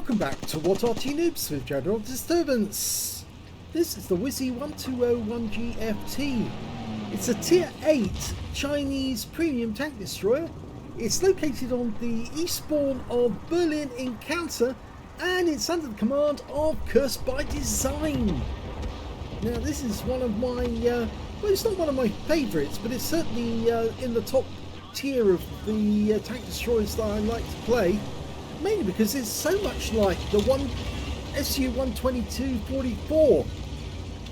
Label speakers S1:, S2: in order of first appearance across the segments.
S1: Welcome back to What Arty Noobs with General Disturbance. This is the WZ-120-1G FT. It's a Tier 8 Chinese premium tank destroyer. It's located on the eastbourne of Berlin Encounter, and it's under the command of Cursed by Design. Now this is one of my, well, it's not one of my favourites, but it's certainly in the top tier of the tank destroyers that I like to play. Mainly because it's so much like the SU-122-44.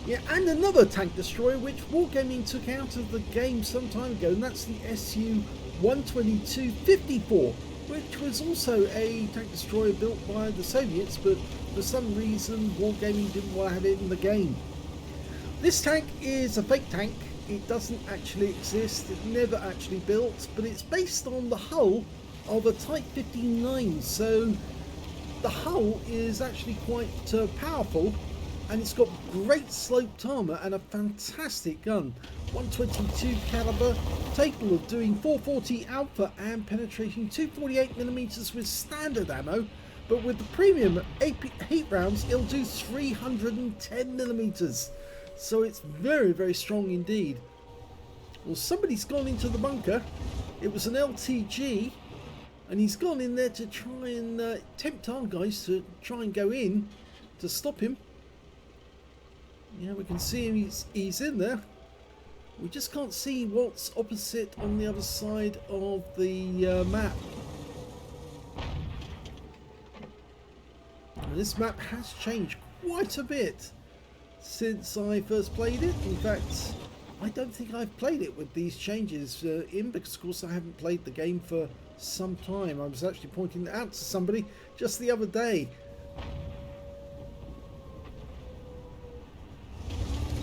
S1: Yeah, and another tank destroyer which Wargaming took out of the game some time ago, and that's the SU-122-54, which was also a tank destroyer built by the Soviets, but for some reason Wargaming didn't want to have it in the game. This tank is a fake tank. It doesn't actually exist, it's never actually built, but it's based on the hull of a Type 59, so the hull is actually quite powerful, and it's got great sloped armour and a fantastic gun. 122 caliber, capable of doing 440 alpha and penetrating 248mm with standard ammo, but with the premium heat rounds it'll do 310mm, so it's very, very strong indeed. Well, somebody's gone into the bunker. It was an LTG, and he's gone in there to try and tempt our guys to try and go in to stop him. Yeah, we can see him, he's in there. We just can't see what's opposite on the other side of the map. And this map has changed quite a bit since I first played it. In fact, I don't think I've played it with these changes in, because of course I haven't played the game for some time. I was actually pointing that out to somebody just the other day.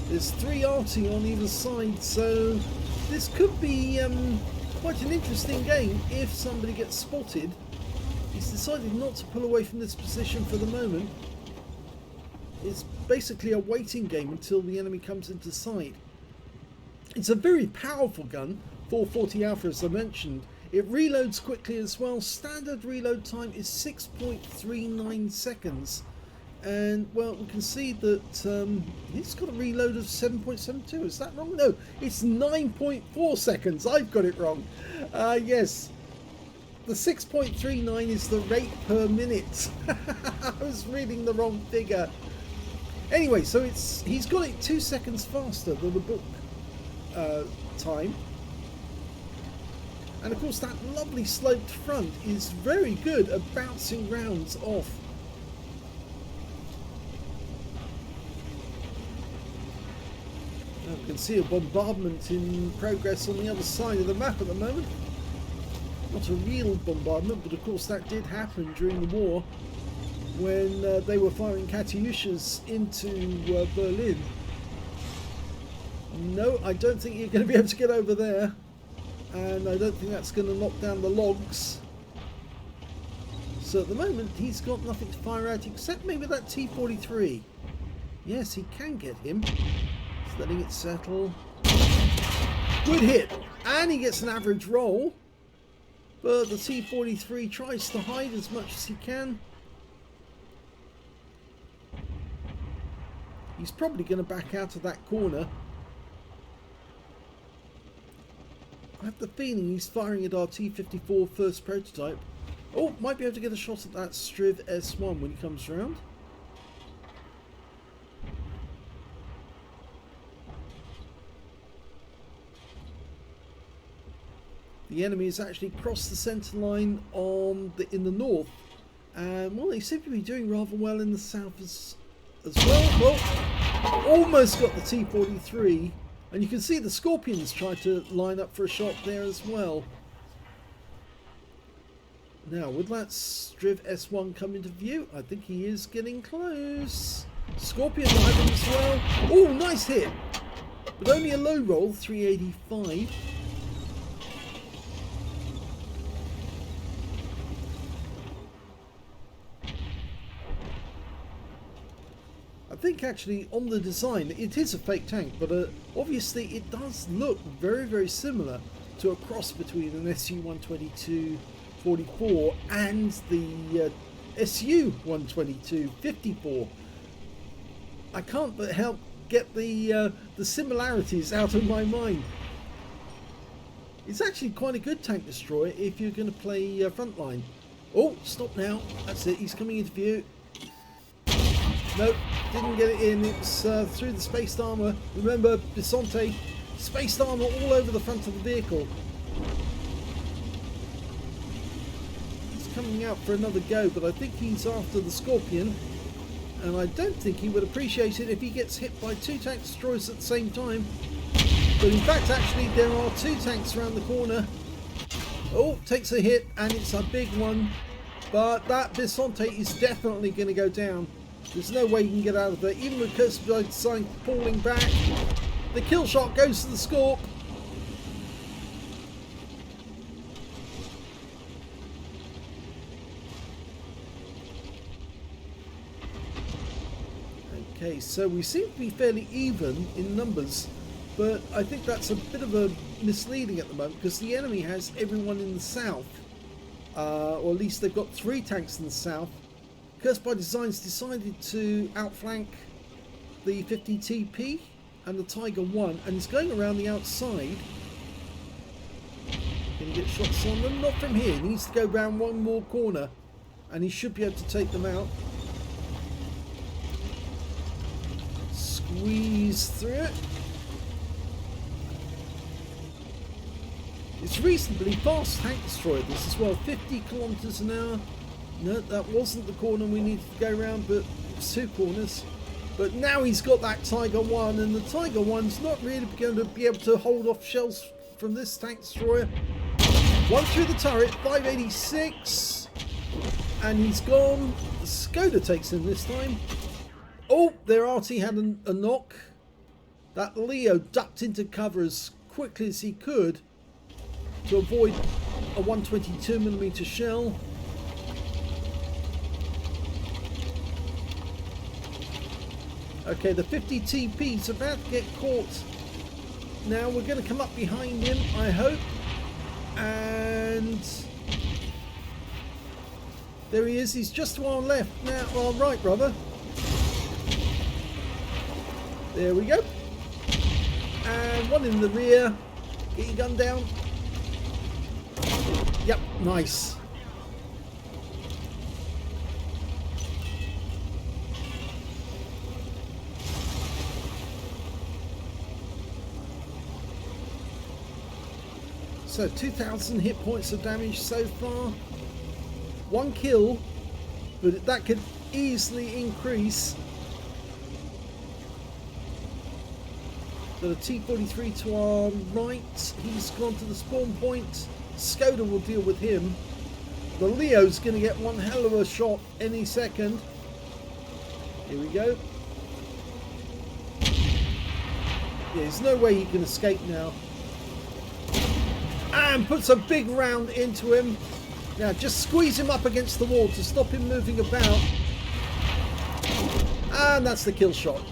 S1: There's 3 Arty on either side, so this could be quite an interesting game if somebody gets spotted. He's decided not to pull away from this position for the moment. It's basically a waiting game until the enemy comes into sight. It's a very powerful gun, 440 alpha as I mentioned. It reloads quickly as well. Standard reload time is 6.39 seconds. And, well, we can see that it's got a reload of 7.72. Is that wrong? No, it's 9.4 seconds. I've got it wrong. Yes, the 6.39 is the rate per minute. I was reading the wrong figure. Anyway, so he's got it 2 seconds faster than the book time. And of course that lovely sloped front is very good at bouncing rounds off. Now we can see a bombardment in progress on the other side of the map at the moment. Not a real bombardment, but of course that did happen during the war when they were firing Katyushas into Berlin. No, I don't think you're going to be able to get over there. And I don't think that's going to knock down the logs. So at the moment he's got nothing to fire at except maybe that T-43. Yes, he can get him. Just letting it settle. Good hit. And he gets an average roll. But the T-43 tries to hide as much as he can. He's probably going to back out of that corner. I have the feeling he's firing at our T-54 first prototype. Oh, might be able to get a shot at that Striv S1 when he comes round. The enemy has actually crossed the centre line in the north. And, well, they seem to be doing rather well in the south as well. Well, almost got the T-43. And you can see the Scorpions try to line up for a shot there as well. Now, would that Striv S1 come into view? I think he is getting close. Scorpion landing as well. Oh, nice hit. But only a low roll, 385. I think actually on the design it is a fake tank, but obviously it does look very, very similar to a cross between an SU-122-44 and the SU-122-54. I can't but help get the similarities out of my mind. It's actually quite a good tank destroyer if you're going to play frontline. Oh, stop now. That's it. He's coming into view. Nope, didn't get it in. It's through the spaced armour. Remember, Bisonte, spaced armour all over the front of the vehicle. He's coming out for another go, but I think he's after the Scorpion. And I don't think he would appreciate it if he gets hit by two tank destroyers at the same time. But in fact, actually, there are two tanks around the corner. Oh, takes a hit, and it's a big one. But that Bisonte is definitely going to go down. There's no way you can get out of there. Even with Curse by Design falling back, the kill shot goes to the Scorp. Okay, so we seem to be fairly even in numbers, but I think that's a bit of a misleading at the moment because the enemy has everyone in the south, or at least they've got 3 tanks in the south. Curse by Design's decided to outflank the 50TP and the Tiger 1 and is going around the outside. Can he get shots on them? Not from here. He needs to go round one more corner and he should be able to take them out. Squeeze through it. It's reasonably fast tank destroyer this as well, 50 kilometers an hour. No, that wasn't the corner we needed to go around, but it's 2 corners. But now he's got that Tiger 1, and the Tiger 1's not really going to be able to hold off shells from this tank destroyer. One through the turret, 586, and he's gone. The Skoda takes him this time. Oh, there Arty had a knock. That Leo ducked into cover as quickly as he could to avoid a 122mm shell. Okay, the 50 TP's about to get caught. Now we're going to come up behind him, I hope. And there he is. He's just to our left now. Our right, brother. There we go. And one in the rear. Get your gun down. Yep, nice. So 2,000 hit points of damage so far. 1 kill, but that could easily increase. Got a T-43 to our right. He's gone to the spawn point. Skoda will deal with him. The Leo's going to get one hell of a shot any second. Here we go. Yeah, there's no way he can escape now. And puts a big round into him. Now just squeeze him up against the wall to stop him moving about. And that's the kill shot.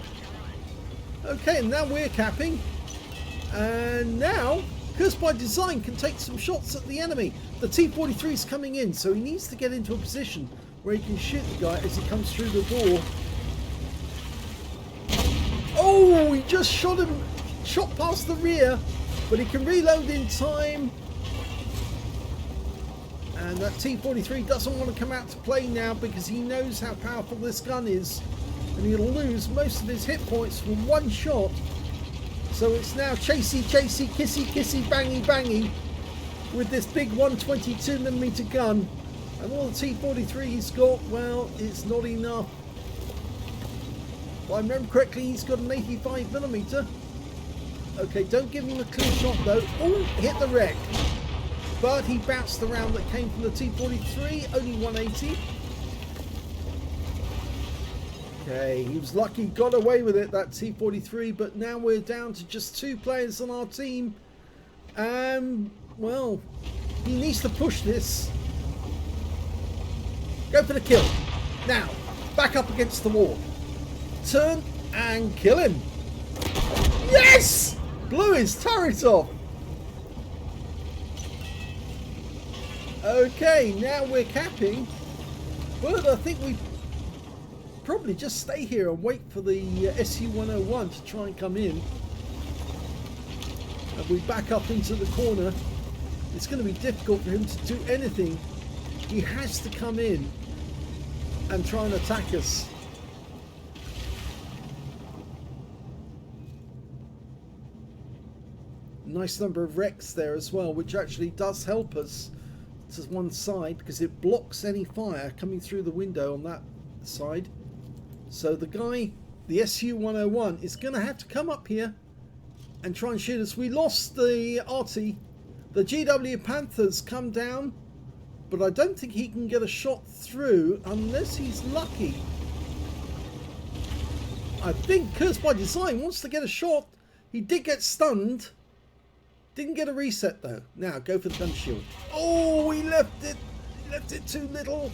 S1: Okay, now we're capping. And now Curse by Design can take some shots at the enemy. The T-43 is coming in, so he needs to get into a position where he can shoot the guy as he comes through the door. Oh, he just shot him, shot past the rear, but he can reload in time. And that T-43 doesn't want to come out to play now because he knows how powerful this gun is. And he'll lose most of his hit points from one shot. So it's now chasey, chasey, kissy, kissy, bangy, bangy with this big 122mm gun. And all the T-43 he's got, well, it's not enough. If I remember correctly, he's got an 85mm. Okay, don't give him a clear shot though. Oh, hit the wreck. But he bounced the round that came from the T-43, only 180. Okay, he was lucky, got away with it, that T-43, but now we're down to just 2 players on our team. And, well, he needs to push this. Go for the kill. Now, back up against the wall. Turn and kill him. Yes! Blew his turret off. Okay, now we're capping. But I think we probably just stay here and wait for the SU-101 to try and come in. And we back up into the corner. It's going to be difficult for him to do anything. He has to come in and try and attack us. Nice number of wrecks there as well, which actually does help us to one side because it blocks any fire coming through the window on that side. So the guy, the SU-101, is going to have to come up here and try and shoot us. We lost the Arty. The GW Panthers come down, but I don't think he can get a shot through unless he's lucky. I think Cursed by Design wants to get a shot. He did get stunned. Didn't get a reset though. Now go for the gun shield. Oh, he left it. He left it too little.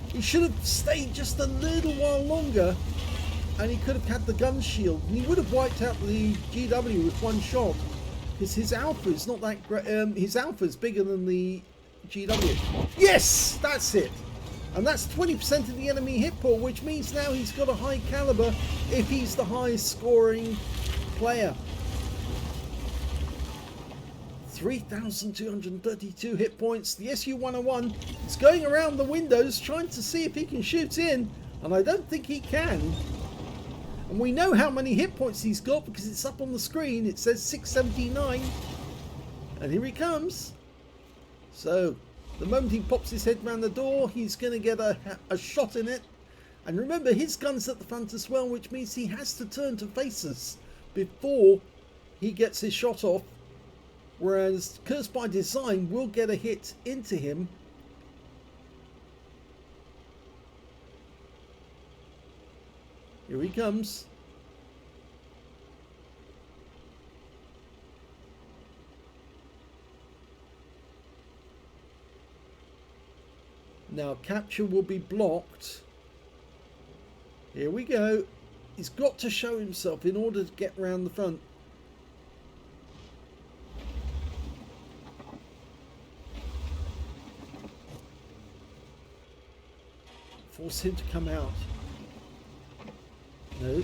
S1: He should have stayed just a little while longer, and he could have had the gun shield, and he would have wiped out the GW with one shot. Because his alpha is not that great. His alpha is bigger than the GW. Yes, that's it. And that's 20% of the enemy hit pool, which means now he's got a high caliber if he's the highest scoring player. 3,232 hit points. The SU-101 is going around the windows trying to see if he can shoot in, and I don't think he can. And we know how many hit points he's got because it's up on the screen. It says 679, and here he comes. So the moment he pops his head around the door, he's going to get a shot in it. And remember, his gun's at the front as well, which means he has to turn to face us before he gets his shot off. Whereas Cursed by Design will get a hit into him. Here he comes. Now capture will be blocked. Here we go. He's got to show himself in order to get round the front. Force him to come out. No.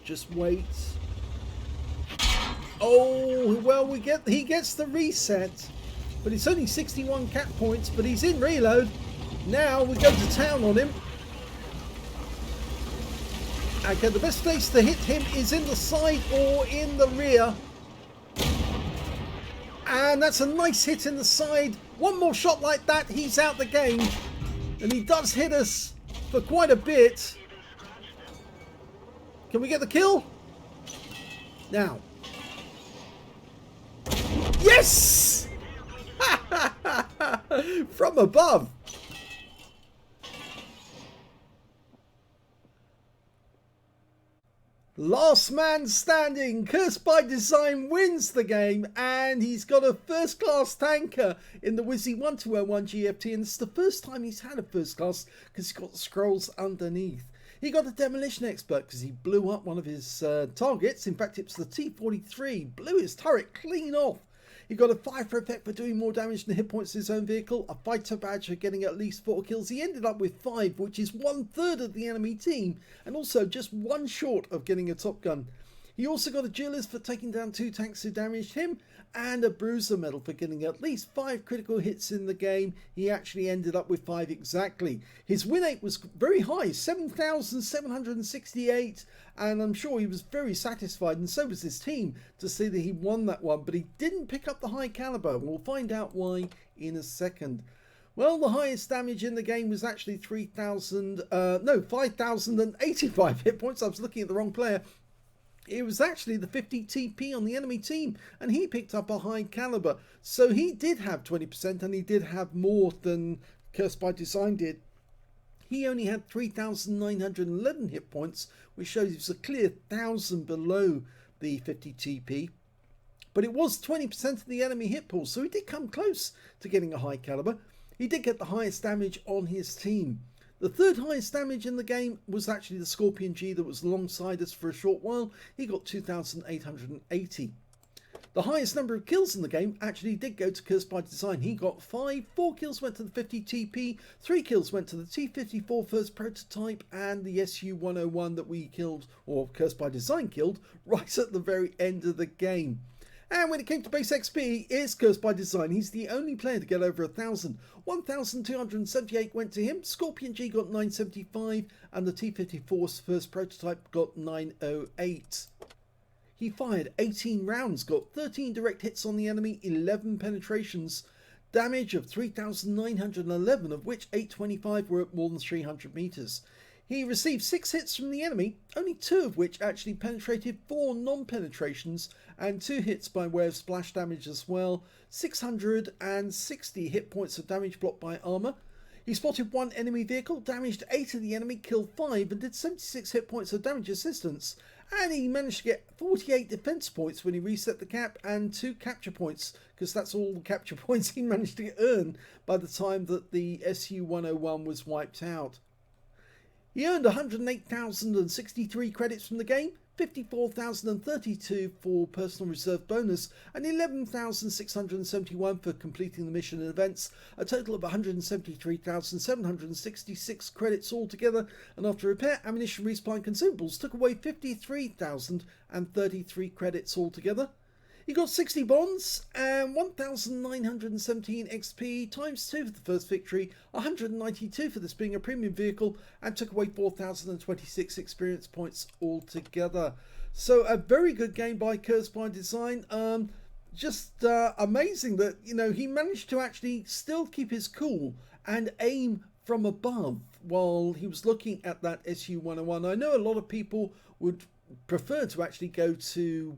S1: Just wait. Oh, well, he gets the reset. But it's only 61 cap points, but he's in reload. Now we go to town on him. Okay, the best place to hit him is in the side or in the rear. And that's a nice hit in the side. One more shot like that, he's out the game. And he does hit us for quite a bit. Can we get the kill? Now. Yes! From above. Last man standing. Cursed by Design wins the game, and he's got a first class tanker in the WZ-120-1G FT, and it's the first time he's had a first class because he's got the scrolls underneath. He got a demolition expert because he blew up one of his targets. In fact, it was the T-43. Blew his turret clean off. He got a fire for effect for doing more damage than hit points to his own vehicle. A fighter badge for getting at least 4 kills. He ended up with 5, which is 1/3 of the enemy team, and also just 1 short of getting a top gun. He also got a duelist for taking down 2 tanks who damaged him, and a bruiser medal for getting at least 5 critical hits in the game. He actually ended up with 5 exactly. His win rate was very high, 7,768, and I'm sure he was very satisfied, and so was his team, to see that he won that one, but he didn't pick up the high caliber. We'll find out why in a second. Well, the highest damage in the game was actually 5,085 hit points. I was looking at the wrong player. It was actually the 50 TP on the enemy team, and he picked up a high caliber. So he did have 20%, and he did have more than Cursed by Design did. He only had 3,911 hit points, which shows he was a clear 1,000 below the 50 TP. But it was 20% of the enemy hit pool, so he did come close to getting a high caliber. He did get the highest damage on his team. The third highest damage in the game was actually the Scorpion G that was alongside us for a short while. He got 2,880. The highest number of kills in the game actually did go to Cursed by Design. He got 5, 4 kills went to the 50TP, 3 kills went to the T54 first prototype, and the SU-101 that we killed, or Cursed by Design killed, right at the very end of the game. And when it came to base XP, it's Cursed by Design. He's the only player to get over 1,000. 1,278 went to him. Scorpion G got 975, and the T54's first prototype got 908. He fired 18 rounds, got 13 direct hits on the enemy, 11 penetrations, damage of 3,911, of which 825 were at more than 300 meters. He received 6 hits from the enemy, only 2 of which actually penetrated, 4 non-penetrations, and 2 hits by way of splash damage as well. 660 hit points of damage blocked by armor. He spotted 1 enemy vehicle, damaged 8 of the enemy, killed 5, and did 76 hit points of damage assistance. And he managed to get 48 defense points when he reset the cap, and 2 capture points, because that's all the capture points he managed to earn by the time that the SU-101 was wiped out. He earned 108,063 credits from the game, 54,032 for personal reserve bonus, and 11,671 for completing the mission and events, a total of 173,766 credits altogether, and after repair, ammunition, resupply and consumables took away 53,033 credits altogether. He got 60 bonds and 1,917 XP times 2 for the first victory, 192 for this being a premium vehicle, and took away 4,026 experience points altogether. So a very good game by Cursed by Design. Just amazing that, you know, he managed to actually still keep his cool and aim from above while he was looking at that SU-101. I know a lot of people would prefer to actually go to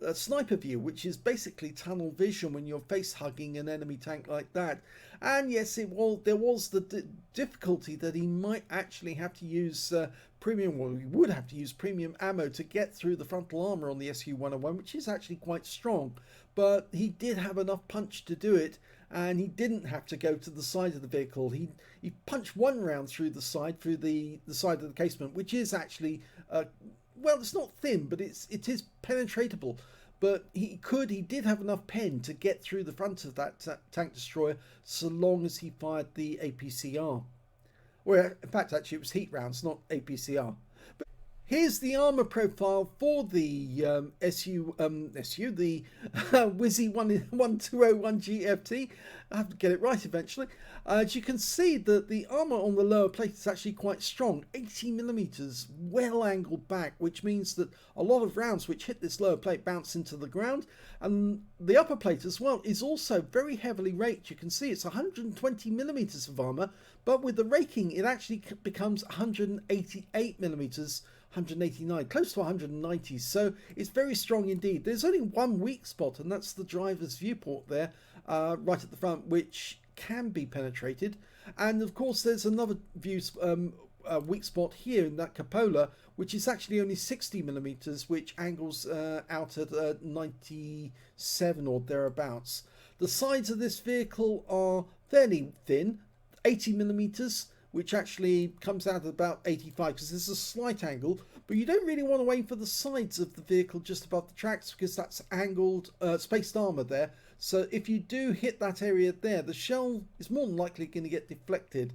S1: a sniper view, which is basically tunnel vision when you're face hugging an enemy tank like that. And yes, there was the difficulty that he might actually have to use premium, well, he would have to use premium ammo to get through the frontal armor on the SU-101, which is actually quite strong, but he did have enough punch to do it, and he didn't have to go to the side of the vehicle. He punched 1 round through the side of the casement, which is actually well, it's not thin, but it is penetratable. But he did have enough pen to get through the front of that tank destroyer, so long as he fired the APCR. Well, in fact, actually, it was heat rounds, not APCR. But here's the armor profile for the the WZ-120-1G FT. I have to get it right eventually. As you can see, that the armor on the lower plate is actually quite strong, 80mm, well angled back, which means that a lot of rounds which hit this lower plate bounce into the ground. And the upper plate as well is also very heavily raked. You can see it's 120mm of armor, but with the raking it actually becomes 188mm, 189, close to 190, so it's very strong indeed. There's only one weak spot, and that's the driver's viewport there, right at the front, which can be penetrated. And of course there's another weak spot here in that cupola, which is actually only 60mm, which angles out at 97 or thereabouts. The sides of this vehicle are fairly thin, 80mm, which actually comes out at about 85, because there's a slight angle, but you don't really want to aim for the sides of the vehicle just above the tracks, because that's angled, spaced armor there. So if you do hit that area there, the shell is more than likely going to get deflected.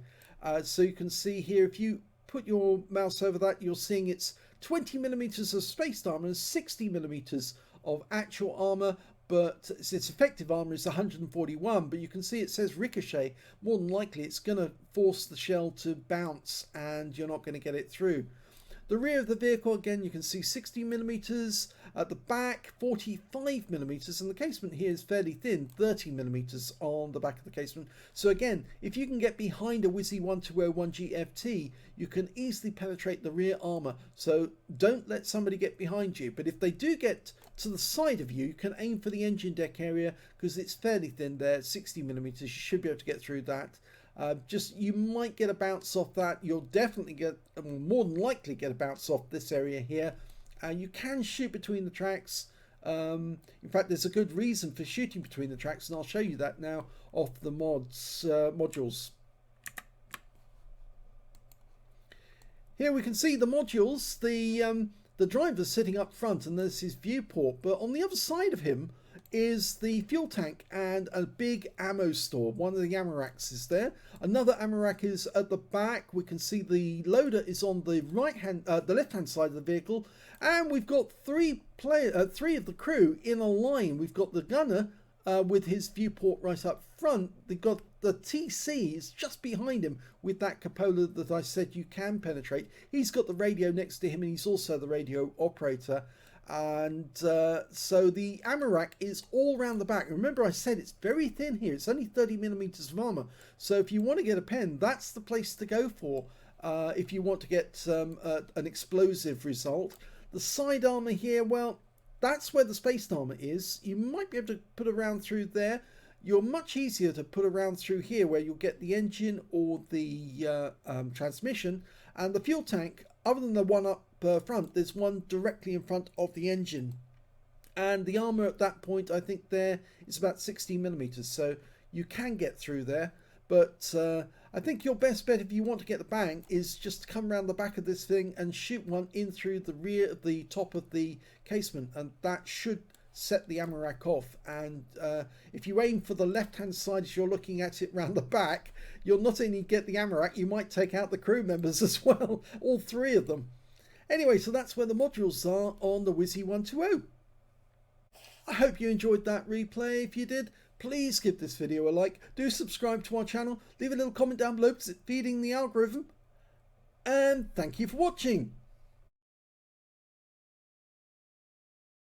S1: So you can see here, if you put your mouse over that, you're seeing it's 20mm of spaced armor and 60mm of actual armor, but its effective armor is 141, but you can see it says ricochet. More than likely it's going to force the shell to bounce and you're not going to get it through. The rear of the vehicle, again, you can see 60mm, at the back 45mm, and the casement here is fairly thin, 30mm on the back of the casement. So again, if you can get behind a WZ-120-1G FT, you can easily penetrate the rear armor, so don't let somebody get behind you. But if they do get to the side of you, you can aim for the engine deck area, because it's fairly thin there, 60mm, you should be able to get through that. Just, you might get a bounce off that. You'll definitely get, more than likely get a bounce off this area here. You can shoot between the tracks. In fact, there's a good reason for shooting between the tracks, and I'll show you that now off the modules. Here we can see the modules. The driver's sitting up front, and there's his viewport. But on the other side of him is the fuel tank and a big ammo store. One of the ammo racks is there. Another ammo rack is at the back. We can see the loader is on the the left-hand side of the vehicle, and we've got three of the crew in a line. We've got the gunner with his viewport right up front. They've got the TC is just behind him with that cupola that I said you can penetrate. He's got the radio next to him, and he's also the radio operator. And so the ammo rack is all around the back. Remember, I said it's very thin here. It's only 30mm of armor. So if you want to get a pen, that's the place to go for if you want to get an explosive result. The side armor here, well, that's where the spaced armor is. You might be able to put a round through there. You're much easier to put a round through here, where you'll get the engine or the transmission. And the fuel tank, other than the one up front, there's one directly in front of the engine. And the armor at that point, I think there is about 16mm, so you can get through there. But I think your best bet, if you want to get the bang, is just to come around the back of this thing and shoot one in through the rear of the top of the casement, and that should set the ammo rack off. And if you aim for the left hand side as you're looking at it round the back, you'll not only get the ammo rack, you might take out the crew members as well, all three of them. Anyway, so that's where the modules are on the WZ-120. I hope you enjoyed that replay. If you did, please give this video a like. Do subscribe to our channel. Leave a little comment down below because it's feeding the algorithm. And thank you for watching.